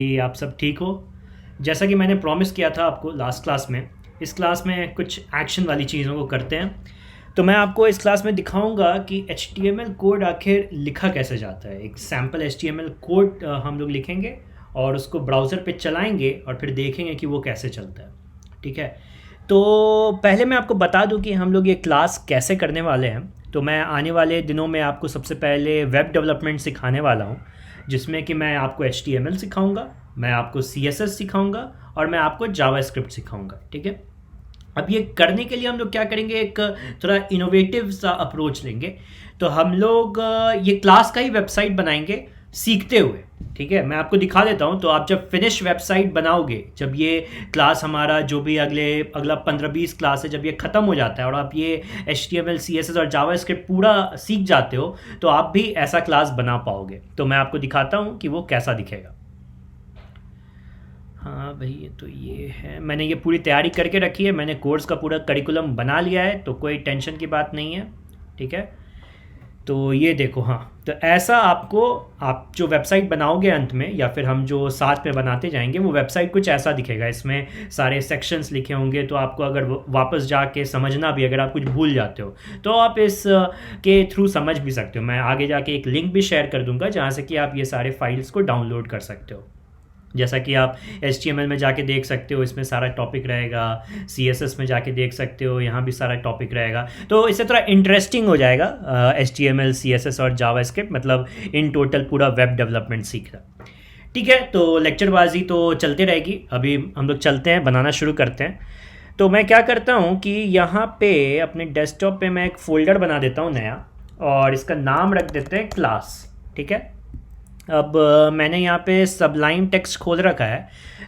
कि आप सब ठीक हो। जैसा कि मैंने प्रॉमिस किया था आपको लास्ट क्लास में, इस क्लास में कुछ एक्शन वाली चीज़ों को करते हैं। तो मैं आपको इस क्लास में दिखाऊंगा कि HTML कोड आखिर लिखा कैसे जाता है। एक सैम्पल HTML कोड हम लोग लिखेंगे और उसको ब्राउज़र पे चलाएंगे और फिर देखेंगे कि वो कैसे चलता है। ठीक है, तो पहले मैं आपको बता दूं कि हम लोग ये क्लास कैसे करने वाले हैं। तो मैं आने वाले दिनों में आपको सबसे पहले वेब डेवलपमेंट सिखाने वाला हूँ, जिसमें कि मैं आपको HTML सिखाऊंगा, मैं आपको CSS सिखाऊंगा और मैं आपको जावास्क्रिप्ट सिखाऊंगा। ठीक है, अब ये करने के लिए हम लोग क्या करेंगे, एक थोड़ा इनोवेटिव सा अप्रोच लेंगे। तो हम लोग ये क्लास का ही वेबसाइट बनाएंगे सीखते हुए। ठीक है, मैं आपको दिखा देता हूँ। तो आप जब फिनिश वेबसाइट बनाओगे, जब ये क्लास हमारा जो भी अगला 15-20 क्लास है, जब ये ख़त्म हो जाता है और आप ये HTML CSS और जावास्क्रिप्ट पूरा सीख जाते हो, तो आप भी ऐसा क्लास बना पाओगे। तो मैं आपको दिखाता हूँ कि वो कैसा दिखेगा। हाँ भाई, ये है, मैंने ये पूरी तैयारी करके रखी है, मैंने कोर्स का पूरा करिकुलम बना लिया है, तो कोई टेंशन की बात नहीं है। ठीक है, तो ये देखो। हाँ, तो ऐसा आपको, आप जो वेबसाइट बनाओगे अंत में, या फिर हम जो साथ में बनाते जाएंगे, वो वेबसाइट कुछ ऐसा दिखेगा। इसमें सारे सेक्शंस लिखे होंगे, तो आपको अगर वापस जाके समझना भी, अगर आप कुछ भूल जाते हो तो आप इस के थ्रू समझ भी सकते हो। मैं आगे जाके एक लिंक भी शेयर कर दूंगा जहाँ से कि आप ये सारे फाइल्स को डाउनलोड कर सकते हो। जैसा कि आप HTML में जाके देख सकते हो, इसमें सारा टॉपिक रहेगा, CSS में जाके देख सकते हो, यहाँ भी सारा टॉपिक रहेगा। तो इससे थोड़ा इंटरेस्टिंग हो जाएगा HTML CSS और जावास्क्रिप्ट, मतलब इन टोटल पूरा वेब डेवलपमेंट सीखना। ठीक है, तो लेक्चरबाजी तो चलते रहेगी। अभी हम लोग चलते हैं, बनाना शुरू करते हैं। तो मैं क्या करता हूँ कि यहाँ पे अपने डेस्कटॉप पे मैं एक फ़ोल्डर बना देता हूँ नया, और इसका नाम रख देते हैं क्लास। ठीक है, अब मैंने यहाँ पे सबलाइम टेक्स्ट खोल रखा है।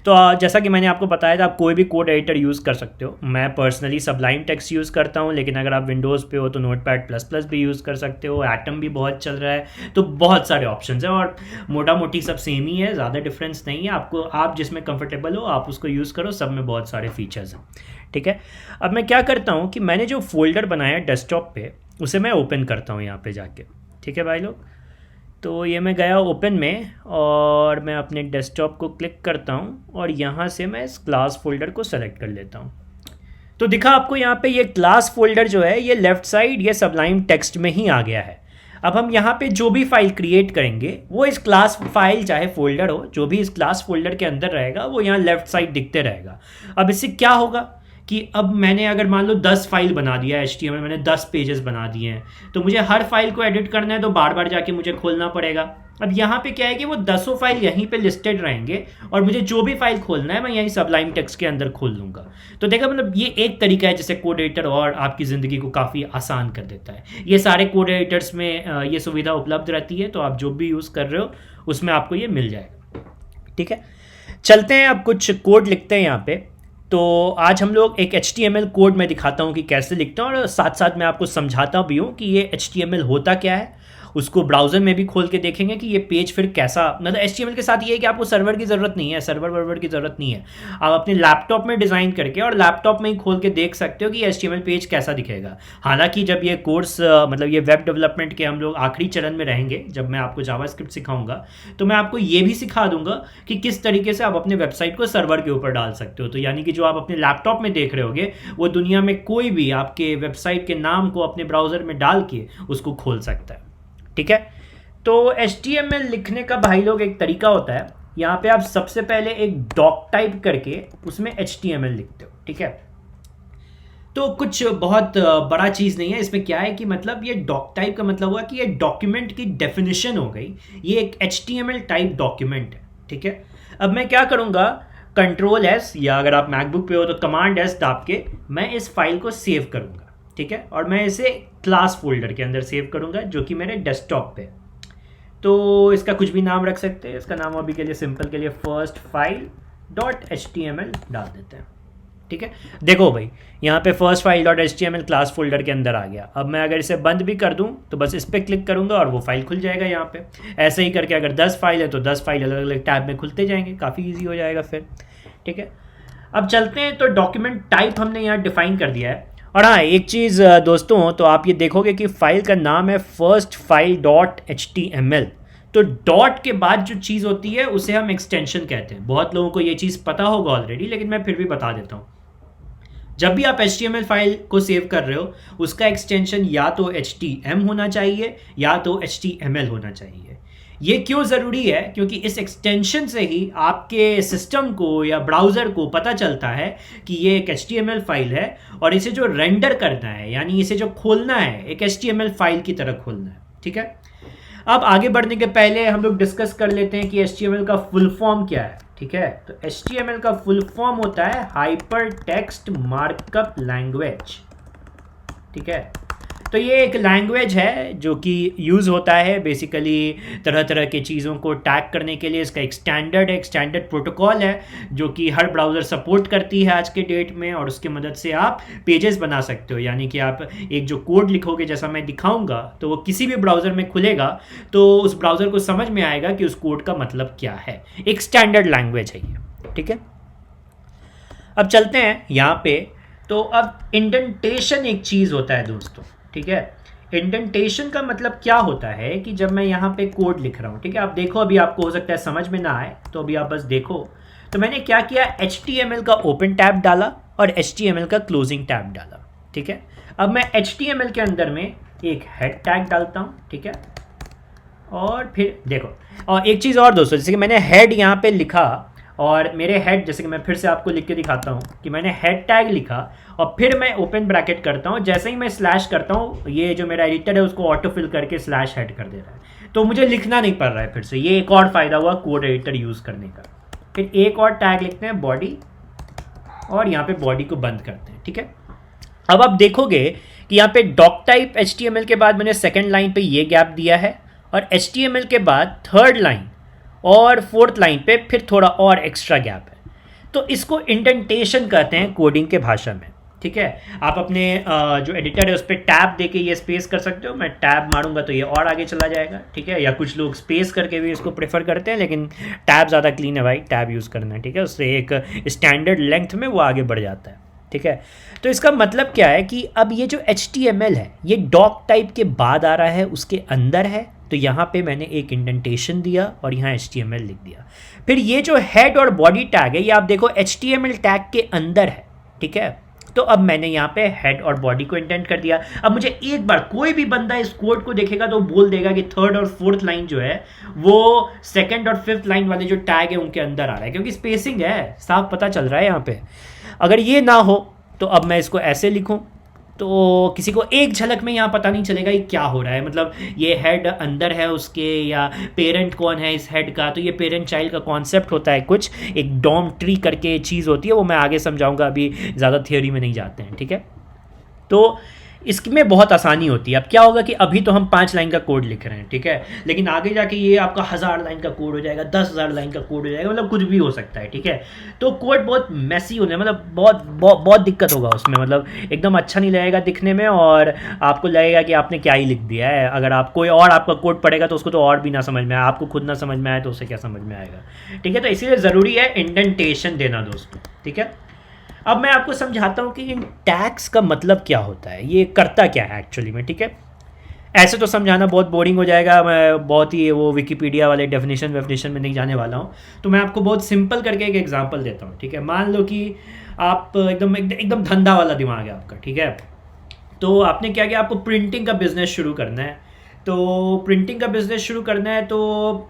तो जैसा कि मैंने आपको बताया था, आप कोई भी कोड एडिटर यूज़ कर सकते हो। मैं पर्सनली सबलाइम टेक्स्ट यूज़ करता हूँ, लेकिन अगर आप विंडोज़ पे हो तो नोटपैड प्लस प्लस भी यूज़ कर सकते हो। एटम भी बहुत चल रहा है, तो बहुत सारे ऑप्शंस हैं और मोटा मोटी सब सेम ही है, ज़्यादा डिफरेंस नहीं है। आपको, आप जिसमें कंफर्टेबल हो आप उसको यूज़ करो, सब में बहुत सारे फीचर्स हैं। ठीक है, अब मैं क्या करता हूँ कि मैंने जो फोल्डर बनाया डेस्कटॉप पे, उसे मैं ओपन करता हूँ यहाँ पे जाके। ठीक है भाई लोग, तो ये मैं गया ओपन में और मैं अपने डेस्कटॉप को क्लिक करता हूँ और यहाँ से मैं इस क्लास फोल्डर को सेलेक्ट कर लेता हूँ। तो दिखा आपको यहाँ पे ये क्लास फोल्डर जो है, ये लेफ़्ट साइड ये सबलाइम टेक्स्ट में ही आ गया है। अब हम यहाँ पे जो भी फाइल क्रिएट करेंगे, वो इस क्लास फाइल चाहे फोल्डर हो, जो भी इस क्लास फोल्डर के अंदर रहेगा वो यहाँ लेफ़्ट साइड दिखते रहेगा। अब इससे क्या होगा कि अब मैंने अगर मान लो 10 फाइल बना दिया है HTML, मैंने 10 पेजेस बना दिए हैं, तो मुझे हर फाइल को एडिट करना है तो बार बार जाके मुझे खोलना पड़ेगा। अब यहाँ पे क्या है कि वो 10 फाइल यहीं पे लिस्टेड रहेंगे और मुझे जो भी फाइल खोलना है मैं यहीं सबलाइम टेक्स्ट के अंदर खोल लूँगा। तो देखा, मतलब ये एक तरीका है जिससे कोड एडिटर और आपकी ज़िंदगी को काफ़ी आसान कर देता है। ये सारे कोड एडिटर्स में ये सुविधा उपलब्ध रहती है, तो आप जो भी यूज़ कर रहे हो उसमें आपको ये मिल जाएगा। ठीक है, चलते हैं, अब कुछ कोड लिखते हैं यहाँ पे। तो आज हम लोग एक HTML कोड मैं दिखाता हूँ कि कैसे लिखता हूँ, और साथ साथ मैं आपको समझाता भी हूँ कि ये HTML होता क्या है। उसको ब्राउज़र में भी खोल के देखेंगे कि ये पेज फिर कैसा, मतलब HTML के साथ ये है कि आपको सर्वर की ज़रूरत नहीं है, सर्वर वर्वर की ज़रूरत नहीं है। आप अपने लैपटॉप में डिज़ाइन करके और लैपटॉप में ही खोल के देख सकते हो कि HTML पेज कैसा दिखेगा। हालांकि जब ये कोर्स, मतलब ये वेब डेवलपमेंट के हम लोग आखिरी चरण में रहेंगे, जब मैं आपको जावास्क्रिप्ट सिखाऊंगा, तो मैं आपको ये भी सिखा दूंगा कि किस तरीके से आप अपने वेबसाइट को सर्वर के ऊपर डाल सकते हो। तो यानी कि जो आप अपने लैपटॉप में देख रहे होगे, वो दुनिया में कोई भी आपके वेबसाइट के नाम को अपने ब्राउज़र में डाल के उसको खोल सकता है। ठीक है, तो HTML लिखने का भाई लोग एक तरीका होता है। यहाँ पे आप सबसे पहले एक डॉक टाइप करके उसमें HTML लिखते हो। ठीक है, तो कुछ बहुत बड़ा चीज़ नहीं है इसमें। क्या है कि मतलब ये डॉक टाइप का मतलब हुआ कि ये डॉक्यूमेंट की डेफिनेशन हो गई, ये एक HTML टाइप डॉक्यूमेंट है। ठीक है, अब मैं क्या करूँगा, Ctrl+S, या अगर आप मैकबुक पे हो तो Command+S दाब के मैं इस फाइल को सेव करूँगा। ठीक है, और मैं इसे क्लास फोल्डर के अंदर सेव करूँगा जो कि मेरे डेस्कटॉप पे। तो इसका कुछ भी नाम रख सकते हैं, इसका नाम अभी के लिए सिंपल के लिए फर्स्ट फाइल डॉट HTML डाल देते हैं। ठीक है, देखो भाई, यहाँ पे first file dot HTML class folder के अंदर आ गया। अब मैं अगर इसे बंद भी कर दूँ तो बस इस पर क्लिक करूँगा और वो फाइल खुल जाएगा यहाँ पे। ऐसे ही करके अगर 10 फाइल है तो 10 फाइल अलग अलग टैब में खुलते जाएंगे, काफ़ी ईजी हो जाएगा फिर। ठीक है, अब चलते हैं। तो डॉक्यूमेंट टाइप हमने यहाँ डिफाइन कर दिया है। और हाँ, एक चीज़ दोस्तों, तो आप ये देखोगे कि फाइल का नाम है फर्स्ट फाइल डॉट HTML। तो डॉट के बाद जो चीज़ होती है उसे हम एक्सटेंशन कहते हैं। बहुत लोगों को ये चीज़ पता होगा ऑलरेडी, लेकिन मैं फिर भी बता देता हूँ। जब भी आप HTML फाइल को सेव कर रहे हो, उसका एक्सटेंशन या तो HTM होना चाहिए या तो HTML होना चाहिए। ये क्यों ज़रूरी है? क्योंकि इस एक्सटेंशन से ही आपके सिस्टम को या ब्राउज़र को पता चलता है कि ये एक HTML फाइल है, और इसे जो रेंडर करना है, यानी इसे जो खोलना है, एक HTML फाइल की तरह खोलना है। ठीक है, अब आगे बढ़ने के पहले हम लोग डिस्कस कर लेते हैं कि HTML का फुल फॉर्म क्या है। ठीक है, तो HTML का फुल फॉर्म होता है हाइपर टेक्स्ट मार्कअप लैंग्वेज। ठीक है, तो ये एक लैंग्वेज है जो कि यूज़ होता है बेसिकली तरह तरह के चीज़ों को टैग करने के लिए। इसका एक स्टैंडर्ड प्रोटोकॉल है जो कि हर ब्राउज़र सपोर्ट करती है आज के डेट में, और उसकी मदद से आप पेजेस बना सकते हो। यानी कि आप एक जो कोड लिखोगे, जैसा मैं दिखाऊंगा, तो वो किसी भी ब्राउज़र में खुलेगा तो उस ब्राउज़र को समझ में आएगा कि उस कोड का मतलब क्या है। एक स्टैंडर्ड लैंग्वेज है ये। ठीक है, अब चलते हैं यहाँ पे। तो अब इंडेंटेशन एक चीज़ होता है दोस्तों। ठीक है, इंडेंटेशन का मतलब क्या होता है कि जब मैं यहाँ पे कोड लिख रहा हूँ, ठीक है, आप देखो, अभी आपको हो सकता है समझ में ना आए, तो अभी आप बस देखो। तो मैंने क्या किया, HTML का ओपन टैब डाला और HTML का क्लोजिंग टैब डाला। ठीक है, अब मैं HTML के अंदर में एक हेड टैग डालता हूँ। ठीक है, और फिर देखो, और एक चीज़ और दोस्तों, जैसे कि मैंने हेड यहाँ पे लिखा, और मेरे हेड, जैसे कि मैं फिर से आपको लिख के दिखाता हूँ कि मैंने हेड टैग लिखा और फिर मैं ओपन ब्रैकेट करता हूँ। जैसे ही मैं स्लैश करता हूँ, ये जो मेरा एडिटर है उसको ऑटो फिल करके स्लैश हेड कर दे रहा है, तो मुझे लिखना नहीं पड़ रहा है फिर से। ये एक और फ़ायदा हुआ कोड एडिटर यूज़ करने का। फिर एक और टैग लिखते हैं बॉडी, और यहाँ पे बॉडी को बंद करते हैं। ठीक है, अब आप देखोगे कि यहाँ पे डॉक टाइप HTML के बाद मैंने सेकेंड लाइन पे ये गैप दिया है, और HTML के बाद थर्ड लाइन और फोर्थ लाइन पे फिर थोड़ा और एक्स्ट्रा गैप है। तो इसको इंडेंटेशन कहते हैं कोडिंग के भाषा में। ठीक है, आप अपने जो एडिटर है उस पर टैब देके ये स्पेस कर सकते हो। मैं टैब मारूंगा तो ये और आगे चला जाएगा। ठीक है, या कुछ लोग स्पेस करके भी इसको प्रेफर करते हैं, लेकिन टैब ज़्यादा क्लीन है भाई, टैब यूज़ करना है। ठीक है, उससे एक स्टैंडर्ड लेंथ में वो आगे बढ़ जाता है। ठीक है, तो इसका मतलब क्या है कि अब ये जो HTML है ये डॉक टाइप के बाद आ रहा है, उसके अंदर है, तो यहाँ पे मैंने एक इंडेंटेशन दिया और यहाँ HTML लिख दिया। फिर ये जो हेड और बॉडी टैग है, ये आप देखो HTML टैग के अंदर है। ठीक है, तो अब मैंने यहाँ पे हेड और बॉडी को इंडेंट कर दिया। अब मुझे एक बार कोई भी बंदा इस कोड को देखेगा तो बोल देगा कि थर्ड और फोर्थ लाइन जो है वो सेकंड और फिफ्थ लाइन वाले जो टैग है उनके अंदर आ रहा है, क्योंकि स्पेसिंग है, साफ पता चल रहा है यहाँ पे। अगर ये ना हो तो अब मैं इसको ऐसे लिखूँ तो किसी को एक झलक में यहाँ पता नहीं चलेगा ये क्या हो रहा है। मतलब ये हेड अंदर है उसके, या पेरेंट कौन है इस हेड का। तो ये पेरेंट चाइल्ड का कॉन्सेप्ट होता है, कुछ एक डॉम ट्री करके चीज़ होती है, वो मैं आगे समझाऊंगा, अभी ज़्यादा थियोरी में नहीं जाते हैं। ठीक है, तो इसमें बहुत आसानी होती है। अब क्या होगा कि अभी तो हम 5 लाइन का कोड लिख रहे हैं, ठीक है, लेकिन आगे जाके ये आपका 1000 लाइन का कोड हो जाएगा, 10,000 लाइन का कोड हो जाएगा, मतलब कुछ भी हो सकता है। ठीक है, तो कोड बहुत मैसी होने, मतलब बहुत दिक्कत होगा उसमें, मतलब एकदम अच्छा नहीं लगेगा दिखने में, और आपको लगेगा कि आपने क्या ही लिख दिया है। अगर आप कोई और आपका कोड पढ़ेगा तो उसको तो और भी ना समझ में आए, आपको खुद ना समझ में आए तो उसे क्या समझ में आएगा। ठीक है, तो इसीलिए ज़रूरी है इंडेंटेशन देना दोस्तों। ठीक है, अब मैं आपको समझाता हूँ कि इन टैग्स का मतलब क्या होता है, ये करता क्या है एक्चुअली में। ठीक है, ऐसे तो समझाना बहुत बोरिंग हो जाएगा, मैं बहुत ही वो विकिपीडिया वाले डेफिनेशन में नहीं जाने वाला हूँ। तो मैं आपको बहुत सिंपल करके एक एग्जांपल देता हूँ। ठीक है, मान लो कि आप एकदम धंधा वाला दिमाग है आपका। ठीक है, तो आपने क्या किया, आपको प्रिंटिंग का बिजनेस शुरू करना है। तो प्रिंटिंग का बिजनेस शुरू करना है तो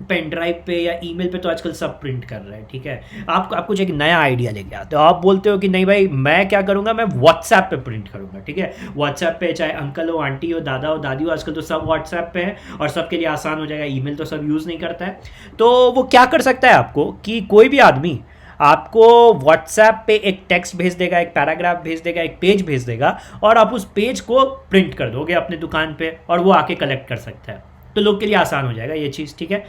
पेन ड्राइव पे या ईमेल पे तो आजकल सब प्रिंट कर रहे हैं। ठीक है, आप कुछ एक नया आइडिया लेके आते हो, आप बोलते हो कि नहीं भाई मैं क्या करूँगा, मैं व्हाट्सएप पे प्रिंट करूँगा। ठीक है, व्हाट्सएप पे चाहे अंकल हो, आंटी हो, दादा हो, दादी हो, आजकल तो सब व्हाट्सएप पे है और सबके लिए आसान हो जाएगा। ईमेल तो सब यूज़ नहीं करता है, तो वो क्या कर सकता है आपको कि कोई भी आदमी आपको व्हाट्सएप पे एक टेक्स्ट भेज देगा, एक पैराग्राफ भेज देगा, एक पेज भेज देगा, और आप उस पेज को प्रिंट कर दोगे अपने दुकान पे और वो आके कलेक्ट कर सकता है। तो लोग के लिए आसान हो जाएगा ये चीज़। ठीक है,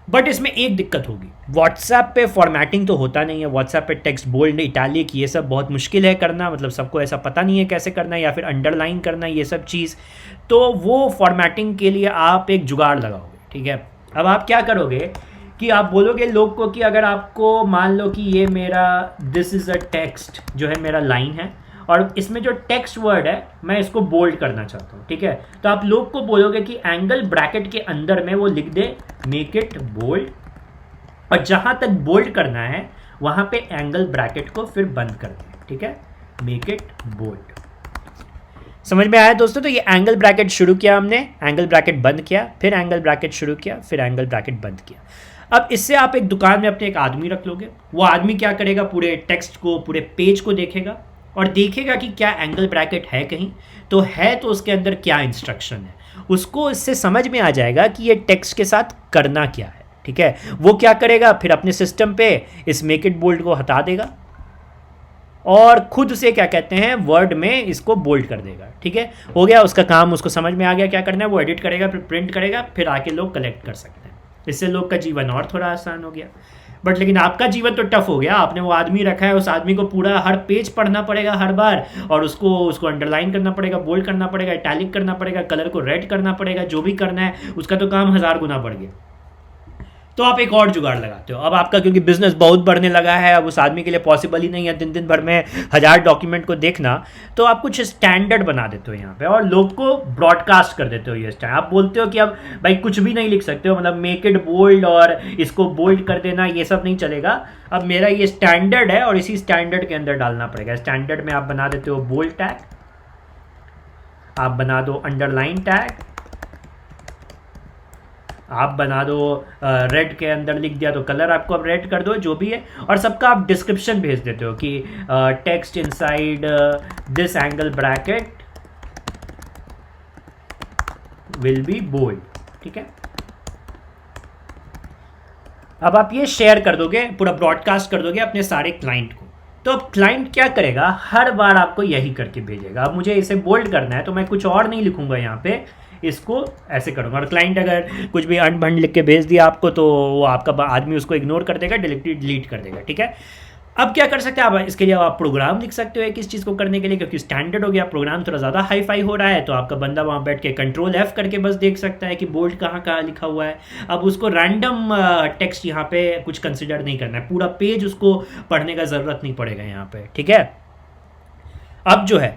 बट इसमें एक दिक्कत होगी, व्हाट्सएप पे फॉर्मेटिंग तो होता नहीं है। व्हाट्सएप पे टेक्स्ट बोल्ड, इटैलिक, ये सब बहुत मुश्किल है करना, मतलब सबको ऐसा पता नहीं है कैसे करना है, या फिर अंडरलाइन करना, ये सब चीज़। तो वो फॉर्मेटिंग के लिए आप एक जुगाड़ लगाओगे। ठीक है, अब आप क्या करोगे कि आप बोलोगे लोग को कि अगर आपको मान लो कि ये मेरा दिस इज़ अ टेक्स्ट जो है मेरा लाइन है, और इसमें जो टेक्स्ट वर्ड है मैं इसको बोल्ड करना चाहता हूँ, ठीक है। तो आप लोग को बोलोगे कि एंगल ब्रैकेट के अंदर में वो लिख दे मेक इट बोल्ड, और जहां तक बोल्ड करना है वहां पे एंगल ब्रैकेट को फिर बंद कर दें, ठीक है, मेक इट बोल्ड। समझ में आया दोस्तों? तो ये एंगल ब्रैकेट शुरू किया हमने, एंगल ब्रैकेट बंद किया, फिर एंगल ब्रैकेट शुरू किया, फिर एंगल ब्रैकेट बंद किया। अब इससे आप एक दुकान में अपने एक आदमी रख लोगे, वो आदमी क्या करेगा, पूरे टेक्स्ट को, पूरे पेज को देखेगा और देखेगा कि क्या एंगल ब्रैकेट है कहीं, तो है तो उसके अंदर क्या इंस्ट्रक्शन है, उसको इससे समझ में आ जाएगा कि ये टेक्स्ट के साथ करना क्या है, ठीक है। वो क्या करेगा, फिर अपने सिस्टम पे इस मेक इट बोल्ड को हटा देगा और खुद से क्या कहते हैं वर्ड में इसको बोल्ड कर देगा, ठीक है। हो गया उसका काम, उसको समझ में आ गया क्या करना है, वो एडिट करेगा, फिर प्रिंट करेगा, फिर आके लोग कलेक्ट कर सकते हैं। इससे लोग का जीवन और थोड़ा आसान हो गया। बट लेकिन आपका जीवन तो टफ हो गया, आपने वो आदमी रखा है, उस आदमी को पूरा हर पेज पढ़ना पड़ेगा हर बार, और उसको अंडरलाइन करना पड़ेगा, बोल्ड करना पड़ेगा, इटैलिक करना पड़ेगा, कलर को रेड करना पड़ेगा, जो भी करना है उसका तो काम 1000 गुना बढ़ गया। तो आप एक और जुगाड़ लगाते हो। अब आपका क्योंकि बिजनेस बहुत बढ़ने लगा है, अब उस आदमी के लिए पॉसिबल ही नहीं है दिन भर में 1000 डॉक्यूमेंट को देखना, तो आप कुछ स्टैंडर्ड बना देते हो यहाँ पे और लोग को ब्रॉडकास्ट कर देते हो ये स्टैंड। आप बोलते हो कि अब भाई कुछ भी नहीं लिख सकते हो, मतलब मेक इट बोल्ड और इसको बोल्ड कर देना ये सब नहीं चलेगा, अब मेरा ये स्टैंडर्ड है और इसी स्टैंडर्ड के अंदर डालना पड़ेगा। स्टैंडर्ड में आप बना देते हो बोल्ड टैग, आप बना दो अंडरलाइन टैग, आप बना दो रेड के अंदर लिख दिया तो कलर आपको अब रेड कर दो, जो भी है, और सबका आप डिस्क्रिप्शन भेज देते हो कि text inside this angle bracket will be bold, ठीक है। अब आप ये शेयर कर दोगे, पूरा ब्रॉडकास्ट कर दोगे अपने सारे क्लाइंट को, तो अब क्लाइंट क्या करेगा, हर बार आपको यही करके भेजेगा। अब मुझे इसे बोल्ड करना है तो मैं कुछ और नहीं लिखूंगा यहाँ पे, इसको ऐसे करूँगा। और क्लाइंट अगर कुछ भी अनबंड लिख के भेज दिया आपको तो वो आपका आदमी उसको इग्नोर कर देगा, डिलीट कर देगा, ठीक है। अब क्या कर सकते हैं आप, इसके लिए आप प्रोग्राम लिख सकते हो किस चीज़ को करने के लिए, क्योंकि स्टैंडर्ड हो गया, प्रोग्राम थोड़ा ज़्यादा हाई फाई हो रहा है, तो आपका बंदा वहाँ बैठ के कंट्रोल F करके बस देख सकता है कि बोल्ड कहाँ कहाँ लिखा हुआ है। अब उसको रैंडम टेक्स्ट यहाँ पे कुछ कंसिडर नहीं करना है, पूरा पेज उसको पढ़ने का ज़रूरत नहीं पड़ेगा यहाँ पे, ठीक है। अब जो है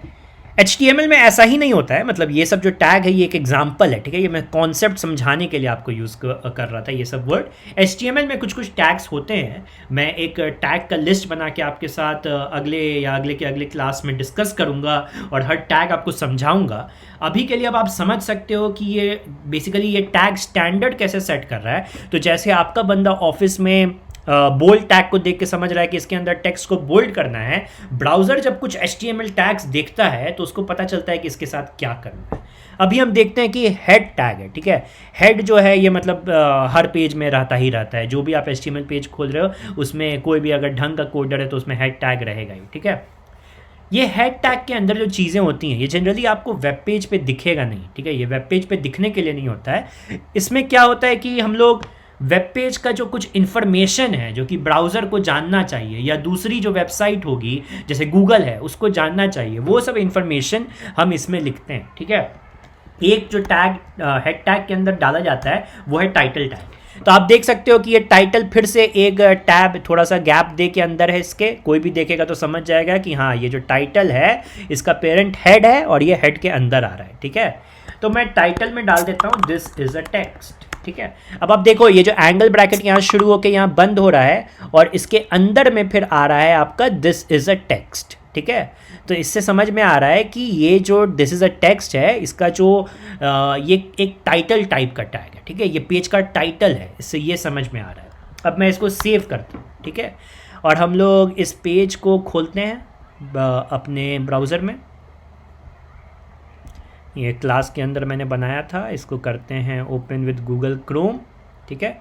HTML में ऐसा ही नहीं होता है, मतलब ये सब जो टैग है ये एक एग्जांपल है, ठीक है, ये मैं कॉन्सेप्ट समझाने के लिए आपको यूज़ कर रहा था ये सब वर्ड। HTML में कुछ टैग्स होते हैं, मैं एक टैग का लिस्ट बना के आपके साथ अगले क्लास में डिस्कस करूंगा और हर टैग आपको समझाऊंगा। अभी के लिए अब आप समझ सकते हो कि ये बेसिकली ये टैग स्टैंडर्ड कैसे सेट कर रहा है। तो जैसे आपका बंदा ऑफिस में बोल्ड टैग को देख के समझ रहा है कि इसके अंदर टेक्स्ट को बोल्ड करना है, ब्राउज़र जब कुछ HTML टैग्स देखता है तो उसको पता चलता है कि इसके साथ क्या करना है। अभी हम देखते हैं कि हेड टैग है, ठीक है। हेड जो है ये मतलब हर पेज में रहता है, जो भी आप HTML पेज खोल रहे हो उसमें कोई भी अगर ढंग का कोडर है तो उसमें हेड टैग रहेगा ही, ठीक है। ये हेड टैग के अंदर जो चीज़ें होती हैं ये जनरली आपको वेब पेज पे दिखेगा नहीं, ठीक है, ये वेब पेज पे दिखने के लिए नहीं होता है। इसमें क्या होता है कि हम लोग वेब पेज का जो कुछ इन्फॉर्मेशन है जो कि ब्राउज़र को जानना चाहिए या दूसरी जो वेबसाइट होगी जैसे गूगल है उसको जानना चाहिए, वो सब इन्फॉर्मेशन हम इसमें लिखते हैं, ठीक है। एक जो टैग हेड टैग के अंदर डाला जाता है वो है टाइटल टैग। तो आप देख सकते हो कि ये टाइटल फिर से एक टैब थोड़ा सा गैप दे के अंदर है इसके, कोई भी देखेगा तो समझ जाएगा कि हाँ ये जो टाइटल है इसका पेरेंट हेड है और ये हेड के अंदर आ रहा है, ठीक है। तो मैं टाइटल में डाल देता हूँ दिस इज अ टेक्स्ट, ठीक है। अब आप देखो ये जो एंगल ब्रैकेट यहाँ शुरू होकर यहाँ बंद हो रहा है और इसके अंदर में फिर आ रहा है आपका दिस इज अ टेक्स्ट, ठीक है। तो इससे समझ में आ रहा है कि ये जो दिस इज अ टेक्स्ट है इसका जो ये एक टाइटल टाइप का टैग है, ठीक है, ये पेज का टाइटल है, इससे ये समझ में आ रहा है। अब मैं इसको सेव करता हूँ, ठीक है, और हम लोग इस पेज को खोलते हैं अपने ब्राउज़र में। ये क्लास के अंदर मैंने बनाया था, इसको करते हैं ओपन विद गूगल क्रोम, ठीक है।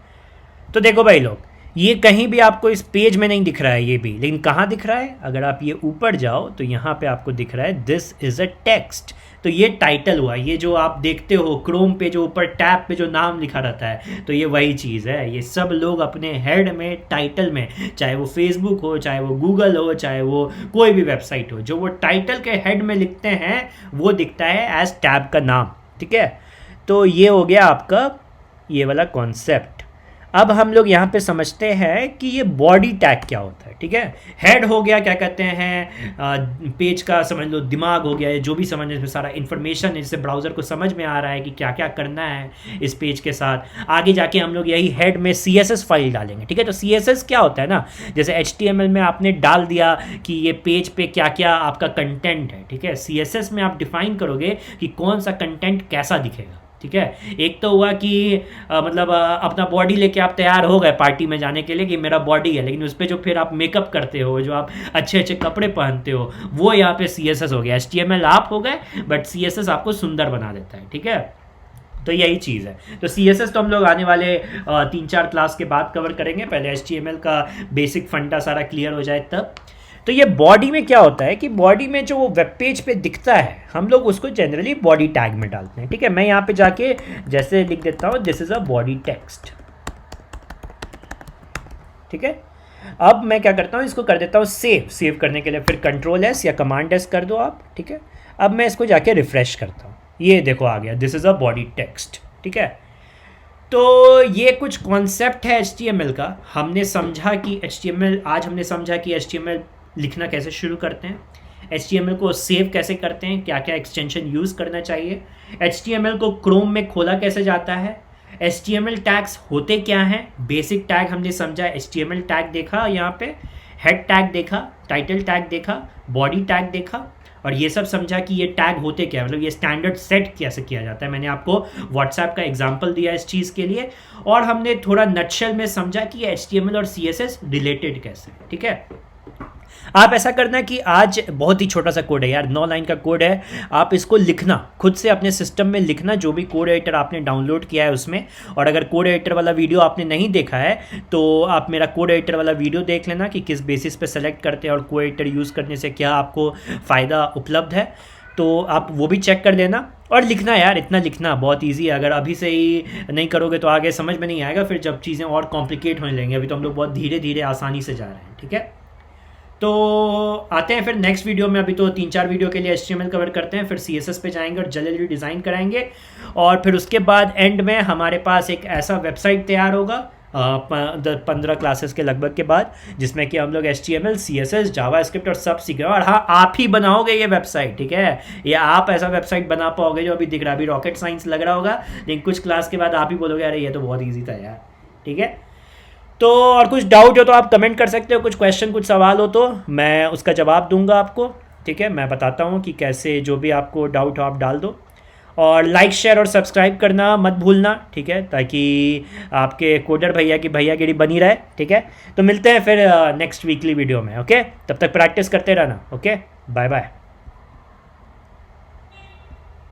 तो देखो भाई लोग ये कहीं भी आपको इस पेज में नहीं दिख रहा है ये भी, लेकिन कहाँ दिख रहा है, अगर आप ये ऊपर जाओ तो यहाँ पे आपको दिख रहा है दिस इज़ अ टेक्स्ट। तो ये टाइटल हुआ, ये जो आप देखते हो क्रोम पे जो ऊपर टैब पे जो नाम लिखा रहता है तो ये वही चीज़ है। ये सब लोग अपने हेड में टाइटल में, चाहे वो फेसबुक हो, चाहे वो गूगल हो, चाहे वो कोई भी वेबसाइट हो, जो वो टाइटल के हेड में लिखते हैं वो दिखता है एज टैब का नाम, ठीक है। तो ये हो गया आपका ये वाला कॉन्सेप्ट। अब हम लोग यहाँ पे समझते हैं कि ये बॉडी टैग क्या होता है, ठीक है। हेड हो गया, क्या कहते हैं, पेज का समझ लो दिमाग हो गया, जो भी समझ इसमें सारा इन्फॉर्मेशन है, जिससे ब्राउज़र को समझ में आ रहा है कि क्या क्या करना है इस पेज के साथ। आगे जाके हम लोग यही हेड में CSS फाइल डालेंगे, ठीक है। तो CSS क्या होता है ना, जैसे HTML में आपने डाल दिया कि ये पेज पे क्या क्या आपका कंटेंट है, ठीक है। CSS में आप डिफाइन करोगे कि कौन सा कंटेंट कैसा दिखेगा, ठीक है। एक तो हुआ कि मतलब अपना बॉडी लेके आप तैयार हो गए पार्टी में जाने के लिए कि मेरा बॉडी है, लेकिन उस पर जो फिर आप मेकअप करते हो, जो आप अच्छे अच्छे कपड़े पहनते हो, वो यहाँ पे CSS हो गया। HTML आप हो गए, बट CSS आपको सुंदर बना देता है, ठीक है। तो यही चीज़ है। तो CSS तो हम लोग आने वाले 3-4 क्लास के बाद कवर करेंगे, पहले HTML का बेसिक फंडा सारा क्लियर हो जाए तब। तो ये बॉडी में क्या होता है कि बॉडी में जो वेब पेज पे दिखता है, हम लोग उसको जनरली बॉडी टैग में डालते हैं, ठीक है। मैं यहाँ पे जाके जैसे लिख देता हूँ, this is a body text, ठीक है। अब मैं क्या करता हूँ, इसको कर देता हूँ सेव करने के लिए फिर Ctrl+S या Command+S कर दो आप, ठीक है। अब मैं इसको जाके रिफ्रेश करता हूँ, ये देखो आ गया, this is a body text, ठीक है। तो ये कुछ कॉन्सेप्ट है HTML का। हमने समझा कि आज हमने समझा कि HTML लिखना कैसे शुरू करते हैं, HTML को सेव कैसे करते हैं, क्या क्या एक्सटेंशन यूज़ करना चाहिए, HTML को क्रोम में खोला कैसे जाता है, HTML टैग्स होते क्या हैं, बेसिक टैग हमने समझा, HTML टैग देखा, यहाँ पे हेड टैग देखा, टाइटल टैग देखा, बॉडी टैग देखा, और ये सब समझा कि ये टैग होते क्या, मतलब ये स्टैंडर्ड सेट कैसे किया जाता है। मैंने आपको व्हाट्सएप का एग्जांपल दिया इस चीज़ के लिए, और हमने थोड़ा नटशेल में समझा कि HTML और CSS रिलेटेड कैसे, ठीक है। आप ऐसा करना कि आज बहुत ही छोटा सा कोड है यार, 9 लाइन का कोड है, आप इसको लिखना खुद से अपने सिस्टम में लिखना, जो भी कोड एडिटर आपने डाउनलोड किया है उसमें। और अगर कोड एडिटर वाला वीडियो आपने नहीं देखा है तो आप मेरा कोड एडिटर वाला वीडियो देख लेना कि किस बेसिस पे सेलेक्ट करते हैं और कोड एडिटर यूज़ करने से क्या आपको फ़ायदा उपलब्ध है, तो आप वो भी चेक कर लेना। और लिखना यार, इतना लिखना बहुत इजी है, अगर अभी से ही नहीं करोगे तो आगे समझ में नहीं आएगा, फिर जब चीज़ें और कॉम्प्लिकेट होने लगेंगी। अभी तो हम लोग बहुत धीरे धीरे आसानी से जा रहे हैं, ठीक है। तो आते हैं फिर नेक्स्ट वीडियो में, अभी तो 3-4 वीडियो के लिए HTML कवर करते हैं, फिर CSS पे जाएंगे और जल्दी जल्दी डिज़ाइन कराएंगे, और फिर उसके बाद एंड में हमारे पास एक ऐसा वेबसाइट तैयार होगा 15 क्लासेस के लगभग के बाद, जिसमें कि हम लोग HTML, CSS, जावास्क्रिप्ट और सब सीखे। और हाँ, आप ही बनाओगे ये वेबसाइट, ठीक है। ये आप ऐसा वेबसाइट बना पाओगे जो अभी दिख रहा है, अभी रॉकेट साइंस लग रहा होगा, लेकिन कुछ क्लास के बाद आप ही बोलोगे अरे ये तो बहुत ईजी था यार, ठीक है। तो और कुछ डाउट हो तो आप कमेंट कर सकते हो, कुछ क्वेश्चन कुछ सवाल हो तो मैं उसका जवाब दूंगा आपको, ठीक है। मैं बताता हूँ कि कैसे, जो भी आपको डाउट हो आप डाल दो, और लाइक शेयर और सब्सक्राइब करना मत भूलना, ठीक है, ताकि आपके कोडर भैया की भैयागिरी बनी रहे, ठीक है। तो मिलते हैं फिर नेक्स्ट वीकली वीडियो में, ओके। तब तक प्रैक्टिस करते रहना, ओके। Bye bye.